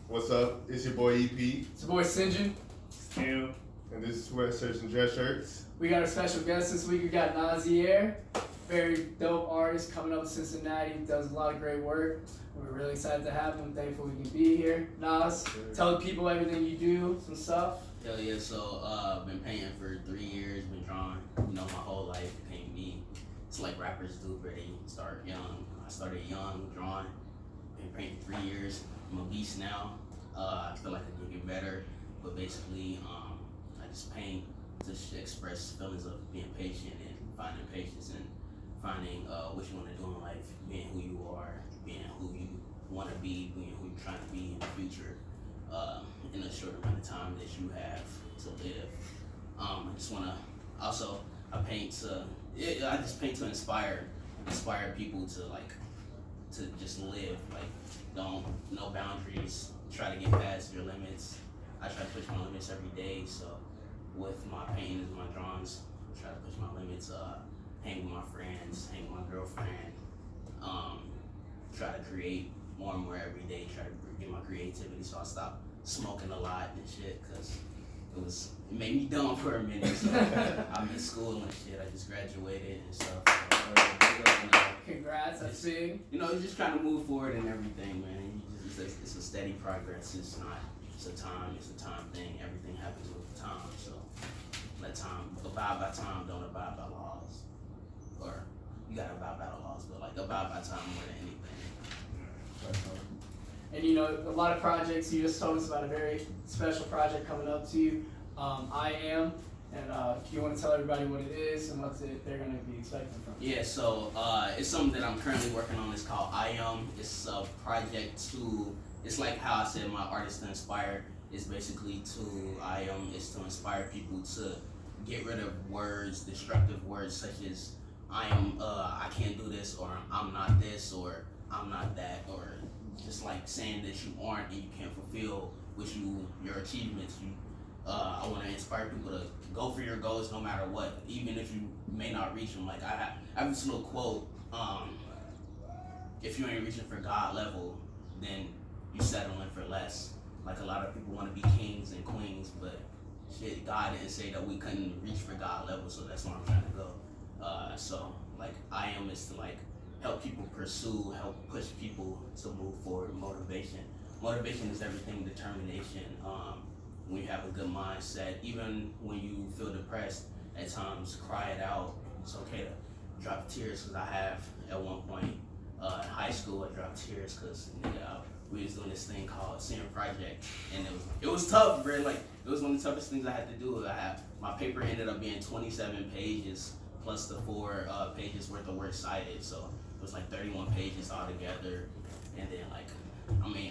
What's up? It's your boy EP, It's your boy Sinjin. Still. and this is Sweatshirts and Dress Shirts. We got a special guest this week. We got Nasir, very dope artist coming up in Cincinnati. Does a lot of great work. We're really excited to have him. Thankful we can be here. Nas, tell the people everything you do, some stuff. Hell yeah, so been painting for 3 years, been drawing, my whole life. Paint me. It's like rappers do, where they start young. I started young, drawing, been painting 3 years. I'm a beast now. I feel like I can get better, but basically, I just paint to express feelings of being patient and finding patience and finding what you want to do in life, being who you are, being who you want to be, being who you're trying to be in the future, in a short amount of time that you have to live. I just want to also I just paint to inspire people to just live, no boundaries, try to get past your limits. I try to push my limits every day, so with my paintings and my drawings, I try to push my limits, hang with my friends, hang with my girlfriend, try to create more and more every day, try to get my creativity, so I stopped smoking a lot and shit, because it made me dumb for a minute, so I'm in school and shit, I just graduated and stuff. Congrats, that's big. You're just trying to move forward and everything, man. It's a steady progress. It's a time thing. Everything happens with the time. So let time, abide by time, don't abide by laws. Or you gotta abide by the laws, but abide by time more than anything. And a lot of projects, you just told us about a very special project coming up to you, I Am. And do you want to tell everybody what it is and what they're going to be expecting from it? Yeah, so it's something that I'm currently working on. It's called I Am. It's a project it's like how I said my artist to inspire. It's basically is to inspire people to get rid of words, destructive words such as I can't do this, or I'm not this, or I'm not that, or just like saying that you aren't and you can't fulfill your achievements. I want to inspire people to go for your goals no matter what, even if you may not reach them. Like I have this little quote, if you ain't reaching for God level, then you settling for less. Like a lot of people want to be kings and queens, but shit, God didn't say that we couldn't reach for God level, so that's where I'm trying to go. So I Am is to help people pursue, help push people to move forward. Motivation is everything. Determination. When you have a good mindset, even when you feel depressed, at times cry it out. It's okay to drop tears, because I have at one point in high school I dropped tears because we was doing this thing called Senior Project, and it was tough, bro. It was one of the toughest things I had to do. My paper ended up being 27 pages plus the 4 pages worth of works cited, so it was 31 pages altogether. And then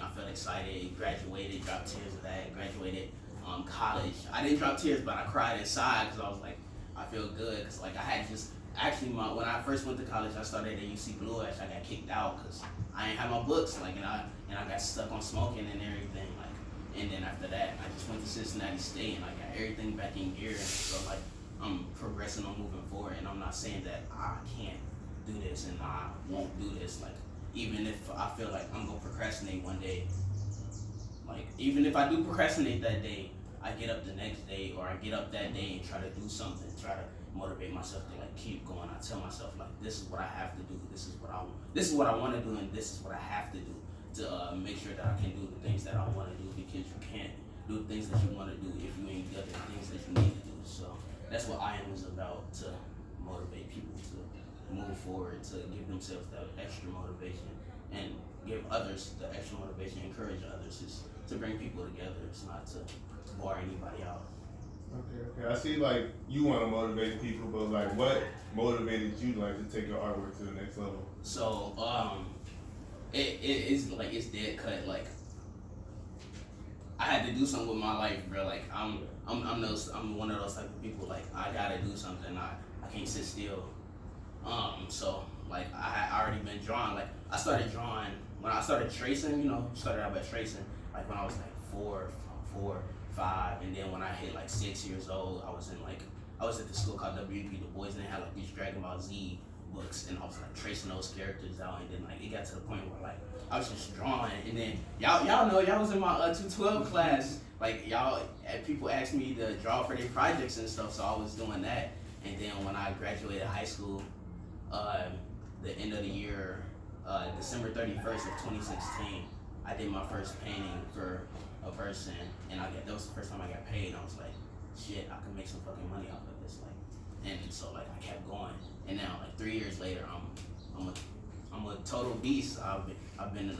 I felt excited, graduated, dropped tears of that, graduated. College, I didn't drop tears, but I cried inside because I was I feel good, because I had just when I first went to college, I started at UC Blue Ash. I got kicked out because I didn't have my books, and I got stuck on smoking and everything, and then after that, I just went to Cincinnati State and I got everything back in gear, and so I'm progressing, I'm moving forward, and I'm not saying that I can't do this and I won't do this, even if I feel like I'm gonna procrastinate one day, even if I do procrastinate that day, I get up the next day, or I get up that day and try to do something, try to motivate myself to keep going. I tell myself this is what I have to do, this is what I want to do, and this is what I have to do to make sure that I can do the things that I want to do, because you can't do the things that you want to do if you ain't got the things that you need to do. So that's what I Am is about, to motivate people to move forward, to give themselves that extra motivation and give others the extra motivation, encourage others. It's to bring people together. It's not to bar anybody out. Okay. I see you want to motivate people, but what motivated you to take your artwork to the next level? So it's dead cut. I had to do something with my life, bro. I'm one of those type of people. I gotta do something. I can't sit still. So I already been drawing. I started drawing when I started tracing. Started out by tracing when I was 4, 5, and then when I hit 6 years old, I was at this school called WEP Du Bois, and they had these Dragon Ball Z books, and I was like tracing those characters out, and then like it got to the point where like I was just drawing, and then y'all know y'all was in my 212 class, like y'all people asked me to draw for their projects and stuff, so I was doing that. And then when I graduated high school, the end of the year, December 31st of 2016, I did my first painting for a person, and that was the first time I got paid. And I was like, shit, I can make some fucking money off of this, like, and so like I kept going, and now like 3 years later, I'm a total beast. I've been in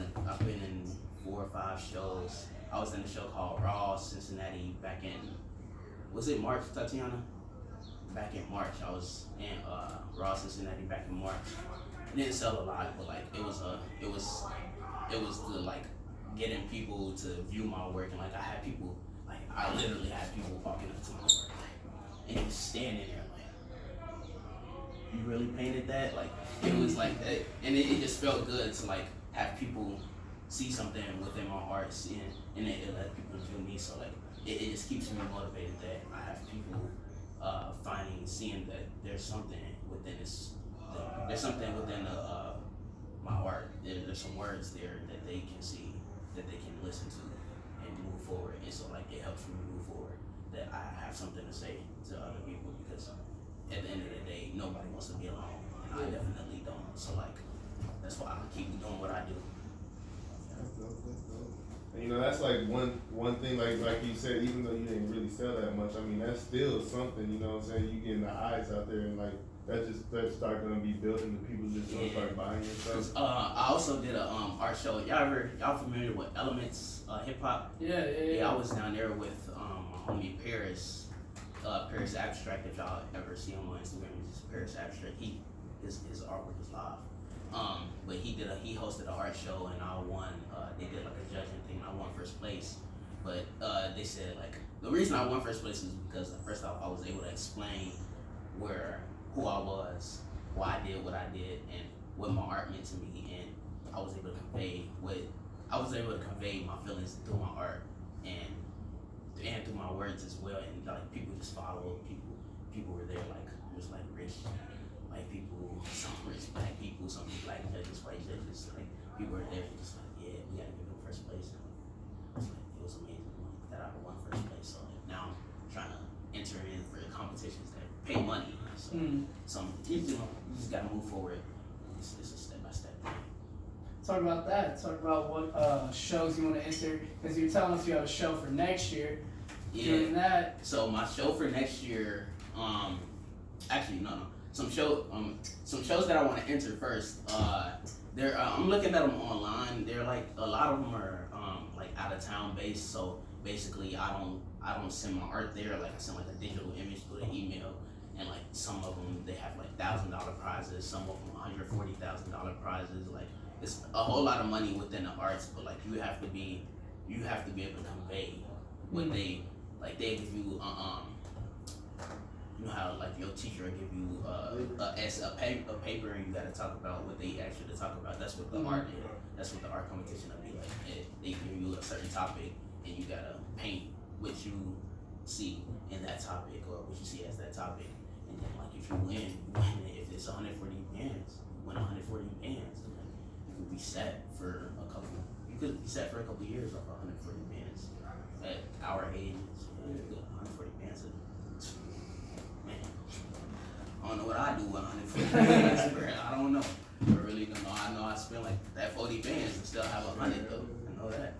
4 or 5 shows. I was in a show called Raw Cincinnati back in, was it March, Tatiana? Back in March, I was in Raw Cincinnati back in March. It didn't sell a lot, but like it was the like getting people to view my work, and like I literally had people walking up to my work, like, and just standing there like, you really painted that? Like it was like that, and it just felt good to like have people see something within my art, and it let people view me. So like it just keeps me motivated that I have people seeing that there's something within this. There's something within my art. There's some words there that they can see, that they can listen to, and move forward. And so like it helps me move forward. That I have something to say to other people, because at the end of the day, nobody wants to be alone, and I definitely don't. So like that's why I keep doing what I do. That's dope. And that's like one thing, like you said, even though you didn't really sell that much, I mean that's still something, you know what I'm saying? You getting the eyes out there, and like that start gonna be building, the people just gonna start buying your stuff. I also did a art show. Y'all familiar with Elements hip hop? Yeah. I was down there with my homie Paris, Paris Abstract. If y'all ever see him on Instagram, he's Paris Abstract. His artwork is live. But he hosted an art show, and I won. They did like a judging thing, and I won first place. But they said like the reason I won first place is because first off I was able to explain who I was, why I did what I did, and what my art meant to me, and I was able to convey my feelings through my art and through my words as well. And like people just followed. People were there, like there's like rich white people, some rich black people, some black judges, white judges. Like people were there, just like, yeah, we gotta give them first place. And it was amazing that I won first place. So like, now I'm trying to enter in for competitions that pay money. So you just gotta move forward. It's a step by step thing. Talk about that. Talk about what shows you want to enter, because you're telling us you have a show for next year. Yeah. Doing that. So my show for next year, actually no. Some shows that I want to enter first. I'm looking at them online. They're like a lot of them are like out of town based. So basically, I don't send my art there. Like I send like a digital image through the email. And like some of them, they have like $1,000 prizes. Some of them $140,000 prizes. Like it's a whole lot of money within the arts. But like you have to be able to convey what they give you. You know how like your teacher will give you a paper, and you got to talk about what they asked you to talk about. That's what the art is. That's what the art competition will be like. They give you a certain topic, and you gotta paint what you see in that topic, or what you see as that topic. And then like if you win it. If it's 140 bands, you win 140 bands. And then you could be set for a couple. You could be set for a couple years off 140 bands at our age. 140 bands. Man, I don't know what I do with 140 bands. I don't know. I really don't know. I know I spend like that 40 bands and still have 100 though. I know that.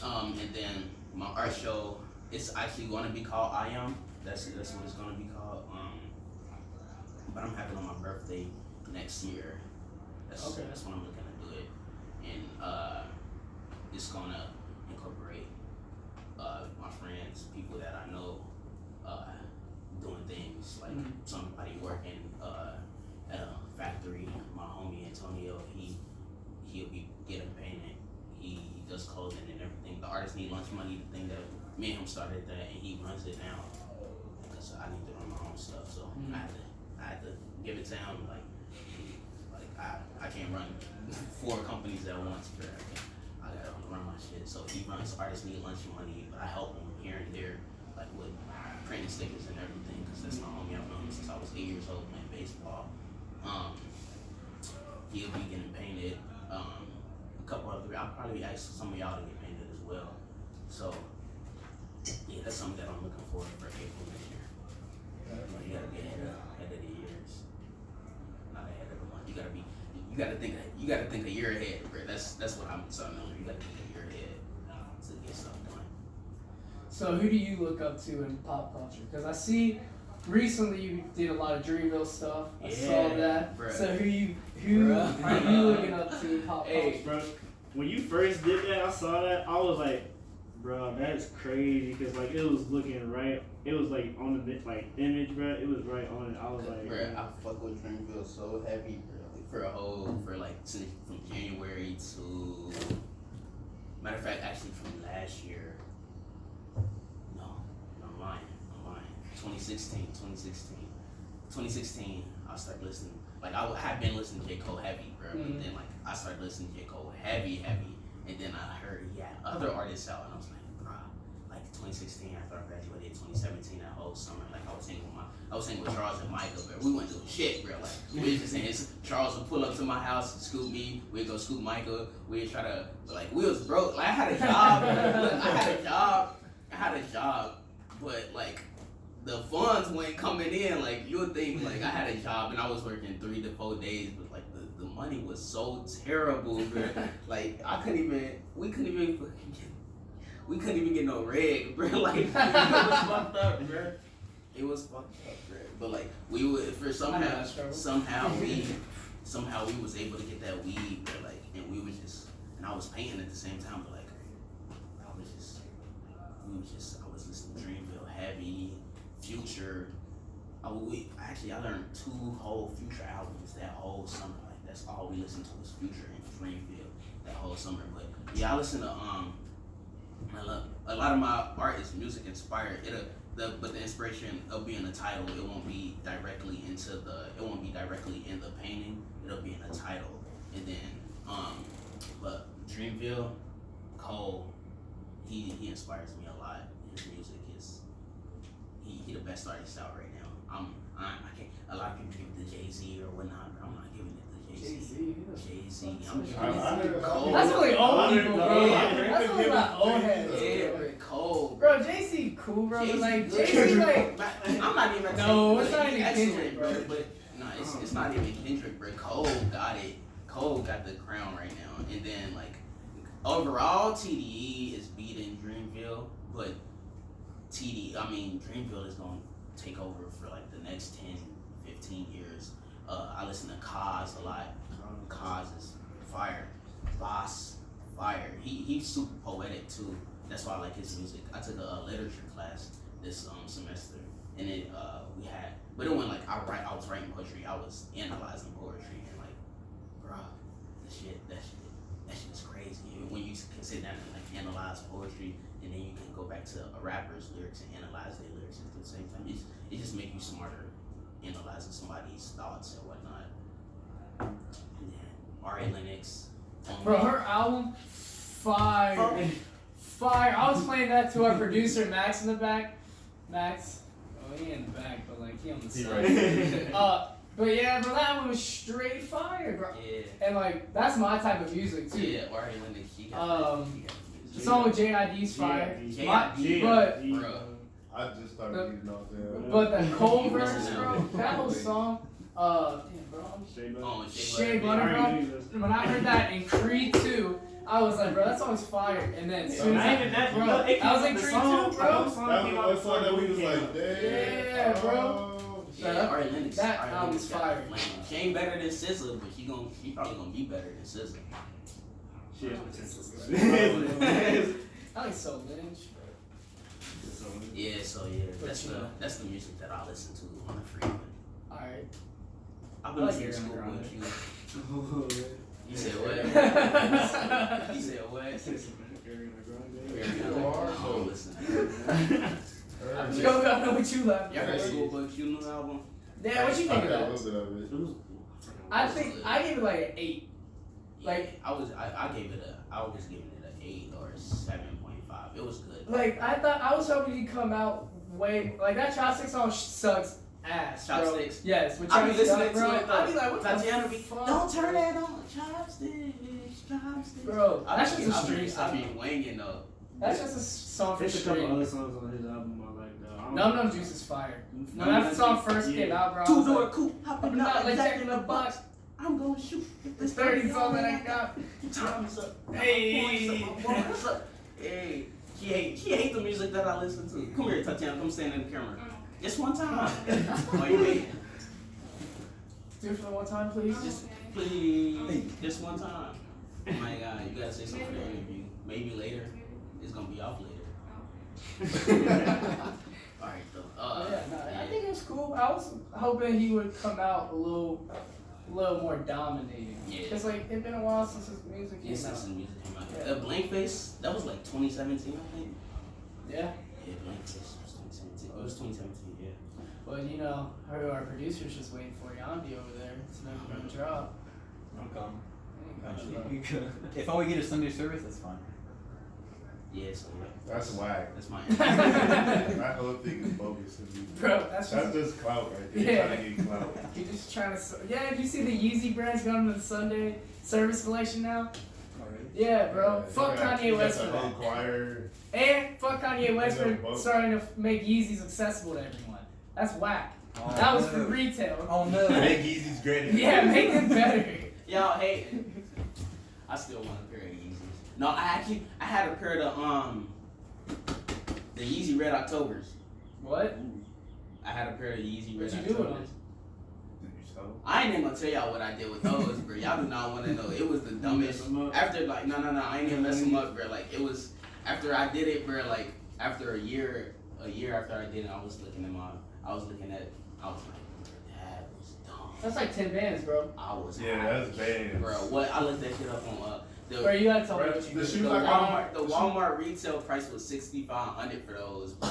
And then my art show, it's actually going to be called I Am. That's what it's going to be called. But I'm having it on my birthday next year. That's when I'm looking to do it. And it's going to incorporate my friends, people that I know, doing things like somebody working at a factory. My homie Antonio, he'll be getting painted. He does clothing and everything. The Artists Need Lunch Money, the thing that me and him started that, and he runs it now because I need to run my own stuff. So I had to give it to him. Like I can't run 4 companies at once, but I gotta run my shit. So he runs Artists Need Lunch Money, but I help him here and there, like with printing stickers and everything, because that's my homie. I've known him since I was 8 years old playing baseball. He'll be getting painted. A couple other, I'll probably ask some of y'all to get painted as well. So yeah, that's something that I'm looking forward for April next year. You gotta be ahead of the years, not ahead of the month. You gotta think a year ahead, bro. That's what I'm telling them. You gotta think a year ahead to get stuff done. So who do you look up to in pop culture? Because I see recently you did a lot of Dreamville stuff. I saw that. Bruh. So who are you looking up to in pop culture? Hey, bro, when you first did that, I saw that. I was like, bro, that's crazy. Because, like, it was looking right. It was, like, on the, like, image, bro. It was right on it. I was like, bro, I fuck with Dreamville so heavy, bro. Since from January to, matter of fact, actually from last year. No, I'm lying. 2016, I started listening. Like, I had been listening to J. Cole heavy, bro. Mm-hmm. But then, like, I started listening to J. Cole heavy. And then I heard he had other artists out, and I was like, bro, like 2016 after I graduated, 2017, that whole summer, like, I was hanging with Charles and Micah, bro. We wasn't doing shit, bro. Like, we was just saying, Charles would pull up to my house and scoop me. We'd go scoop Micah. We'd try to, like, we was broke. Like, I had a job, bro. Look, I had a job, but, like, the funds weren't coming in. Like, you would think, like, I had a job and I was working 3 to 4 days, but, like, the money was so terrible, bro. Like, we couldn't even get no reg, bro. Like, it was fucked up, bro. It was fucked up, bro. But, like, we would, for somehow we was able to get that weed, bro. Like, and I was paying at the same time, but, like, I was listening to Dreamville heavy, Future. I learned 2 whole Future albums that whole summer. Like, that's all we listened to was Future and Dreamville that whole summer. But yeah, I listen to a lot of my art is music inspired. But the inspiration of being a title, it won't be directly in the painting. It'll be in the title. And then but Dreamville, Cole, he inspires me a lot. His music is he the best artist out right now. I can't. A lot of people give it to Jay-Z or whatnot, but I'm not giving it to Jay-Z. I'm giving it to Cole. That's only old people, bro. Yeah. That's only like old heads. Yeah, bro, Cole. Bro, Jay-Z cool, bro. But like Jay-Z, like I'm not even. No, it's not even excellent, Kendrick, bro. But no, it's not even Kendrick, bro. Cole got it. Cole got the crown right now. And then, like, overall, TDE is beating Dreamville, but Dreamville is going to take over for, like, the next 10, 15 years. I listen to Kaz a lot. Kaz is fire. Boss, fire. He's super poetic, too. That's why I like his music. I took a literature class this semester, and but it wasn't like I was writing poetry. I was analyzing poetry, and, like, bro, that shit is crazy. When you can sit down and, like, analyze poetry, and then you can go back to a rapper's lyrics and analyze their lyrics at the same time. It just makes you smarter, analyzing somebody's thoughts and whatnot. And then R.A. Lennox. bro, her album, fire. I was playing that to our producer Max in the back. Max, he in the back, but like he on the side. But yeah, bro, that album was straight fire, bro. Yeah. And like that's my type of music too. Yeah, R.A. Lennox. She got The song with J.I.D.'s fire. But bro, I just started reading off there. But the Cole verse, bro, that whole song, Shea Butter, bro. When I heard that in Creed 2, I was like, bro, that song's fire. And then soon as I was in Creed 2, bro. That song that we was like, damn. Yeah, bro. Yeah, R.A. Lennox. That album's fire. She ain't better than SZA, but she probably gonna be better than SZA. She has potential. I like So Lynch, Yeah, that's the music that I listen to on the freeway. Alright. I've been listening to Schoolboy Q. You said what? You said what? I don't listen. Yo, I know what you left. Y'all heard Schoolboy Q new album? Yeah, what you think of that? A little bit of it. I think I gave it like an 8. Like I was giving it an 8 or 7.5. It was good. Like I thought I was hoping he'd come out way like that Chopstick song sucks ass, Chopsticks. bro. Yes, with I be Chinese listening stuff, bro. to it. I be like, what Tatiana be? fuck, Don't turn bro? that on. Chopsticks. Bro, I that's be- just a I be- stream I be song. wanging though. That's just a song for There's a couple stream. other songs on his album I like though. Num Num Juice is fire. When that song first came out, bro, I was Two-door like, coupe, hopping I'm out not like like Jack in the Box. I'm gonna shoot. it's 30 song that I got. Time's up. Hey. What's up? Hey. She hate the music that I listen to. Come here, Tatiana. Come stand in the camera. Just one time. Oh, you wait. Do it for the one time, please. Just please. Just one time. Oh my God, you gotta say something for the interview. Maybe later. It's gonna be off later. Alright though. Yeah, no, I think it's cool. I was hoping he would come out a little more dominating. Yeah. Cause like it's been a while since his music Yeah, came since out. the music came out. Yeah. Blank Face, that was like 2017, I think. Yeah. Yeah, Blank Face was 2017. It was 2017, yeah. But you know, our producer's just waiting for Yandi over there to make him drop. I'm coming. Actually, If all we get is Sunday service, that's fine. Yeah, so yeah. That's whack. That's my That whole thing is bogus to me. Bro, that's Just clout right there. Yeah. Trying to get clout. You're just trying to. Yeah, did you see the Yeezy brands going to the Sunday service collection now? Alright. Yeah, bro. Fuck Yeah, Kanye West that's for a whole that. choir. And fuck Kanye West I know, for both. starting to make Yeezys accessible to everyone. That's whack. Oh, That was no. for retail. Oh no. Make Yeezy's great. Yeah, make it better. Y'all hate it. I still want a pair of Yeezys. No, I had a pair of the Yeezy Red Octobers. What? I had a pair of Yeezy Red What'd you do with Octobers. them? I ain't even gonna tell y'all what I did with those, bro. Y'all do not want to know. It was the dumbest. Mess 'em up. After like, no, I ain't even mess them up, bro. Like it was after I did it, bro. Like after a year after I did it, I was looking at, I was like, that was dumb. That's like 10 bands, bro. I was Yeah, high, that's bad. bro. What? I looked that shit up on Bro, you gotta tell me Bro, what you the did. shoes the I got- Walmart retail price was $6,500 for those, bro.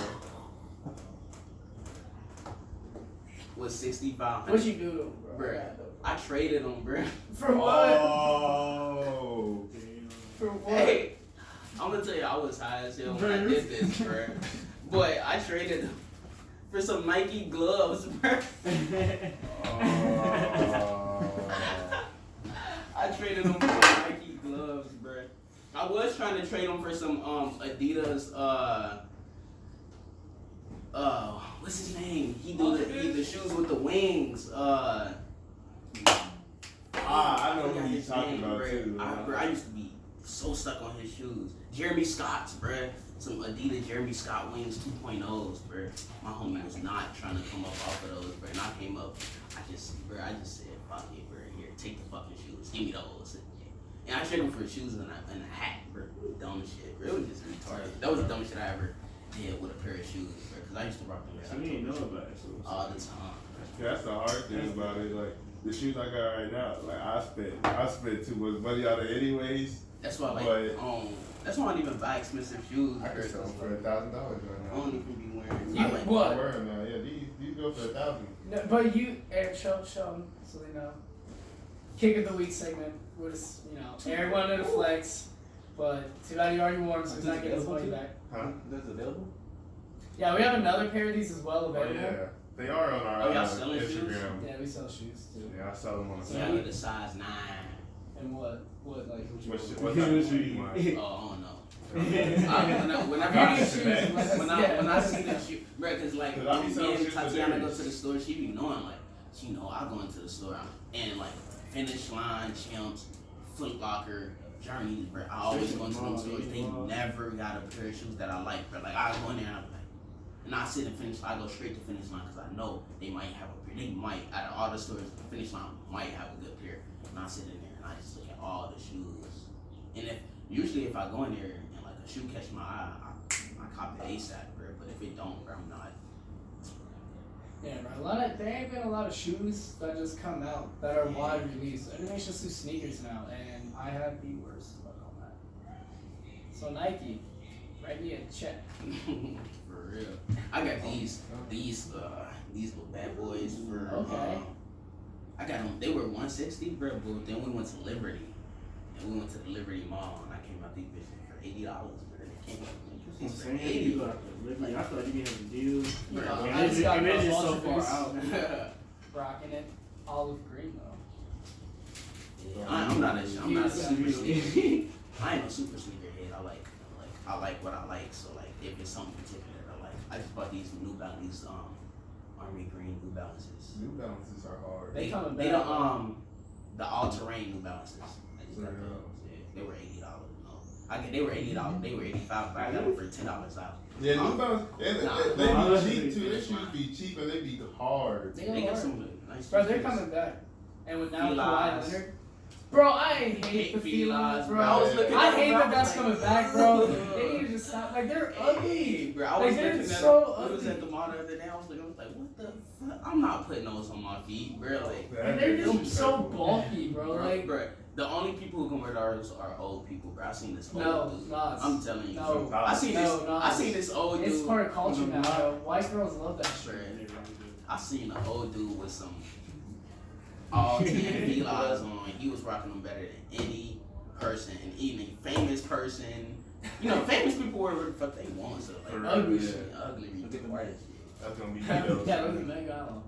Was $6,500. What you do to them, bro? Bruh. I traded them, bro. For what? Oh. For what? Hey, I'm gonna tell you, I was high as hell when I did this, bro. But I traded them for some Nike gloves, bro. I traded them for some Nike gloves, bro. I was trying to trade them for some Adidas. What's his name? He did the shoes with the wings. I know forgot who you're his talking name, about bruh. too. I used to be so stuck on his shoes. Jeremy Scott's, bruh. Some Adidas Jeremy Scott wings 2.0s, bruh. My homie was not trying to come up off of those, bruh. And I came up, I just said, fuck it, bruh. Here, take the fucking shoes. Give me those. And I traded them for shoes and a hat, bruh. Dumb shit, bruh. It was just retarded. That was the dumbest shit I ever did with a pair of shoes, bruh. Because I used to rock them So you ain't know about it. So all the time. That's the hard thing about it. Like the shoes I got right now, like I spent too much money on it anyways. That's why, like, But- that's why I don't even buy expensive shoes. I could sell them for $1,000 right I don't now. even be wearing. You I like, what? I wear them now. Yeah, these go for $1,000. No, but you, Eric, show them so they know. Kick of the week segment was, Eric wanted to flex, but too bad he already wore them, so he's not getting his money back. Huh? That's available? Yeah, we have another pair of these as well Oh available. yeah, they are on our Oh, y'all selling shoes? Instagram. Yeah, we sell shoes too. Yeah, I sell them on the So I side. need a size 9. And what like? What type of shoe you want? Oh, I don't know. Whenever Got I your shoes, when I see the shoe, bro, cause like Cause I be me selling and shoes for Tatiana go serious. to the store, she be knowing like, she know I go into the store and like Finish Line, Champs, Foot Locker, Journeys, bro. I always go into them stores. They never got a pair of shoes that I like, bro. Like I go in there and I'm like, and I sit and finish. I go straight to Finish Line because I know they might have a pair. They might out of all the stores, Finish Line might have a good pair. And I sit in there and I just look at all the shoes. And if I go in there and like a shoe catch my eye, I cop it ASAP, bro. But if it don't, bro, I'm not. Yeah, bro. There ain't been a lot of shoes that just come out that are wide release. Everything's just through sneakers now, and I have the worst luck on that. So Nike, write me a check. For real. I got these little bad boys for Okay. I got them. They were $160, bro. But then we went to Liberty, and we went to the Liberty Mall, and I came out these bitches for $80, bro. They came out. for Same 80. people out there, literally. I feel like you can have a deal. You know, And I just got it's just so Ultra far Boost. out. Rocking it, olive green though. Yeah, I'm not a super Yeah. sneaker. I ain't no super sneaker head. I like what I like. So like, if it's something particular that I like, I just bought these New Balance, army green New Balances. New Balances are hard. They coming They back. the all-terrain New Balances. I just got those. Yeah, they were $80. No, they were $80. They were $85, but I got them for $10 out. Yeah, New Balance, they Nah. be cheap too. They should be cheap and they be hard. They They got hard. some nice. Bro, they're features. coming back. And with now Felines. Kawhi Leonard. Bro, I hate Hate the felines, felines, bro. bro. I was looking I at hate them, that bro. that's coming back, bro. They need to just stop. Like, they're ugly. Bro, I Like, was they're looking at so it. I was ugly. at the mall the other day. I was like, what the fuck? I'm not putting those on my feet, bro. Like, And they're just so bulky, bro. Like, bro, the only people who can wear those are old people, bro. I seen this old no, dude. Nas. I'm telling you. No. I seen No, this. Nas. I seen this old dude. It's part of culture now, Nah. bro. White girls love that shit. Bro, I seen an old dude with some all 10 felines on. He was rocking them better than any person, and even famous person. You know, famous people wear whatever the fuck they want. So like, For Ugly real, shit. ugly, Look at the white white. shit. That's gonna be Yeah, those. look at Meg Allen.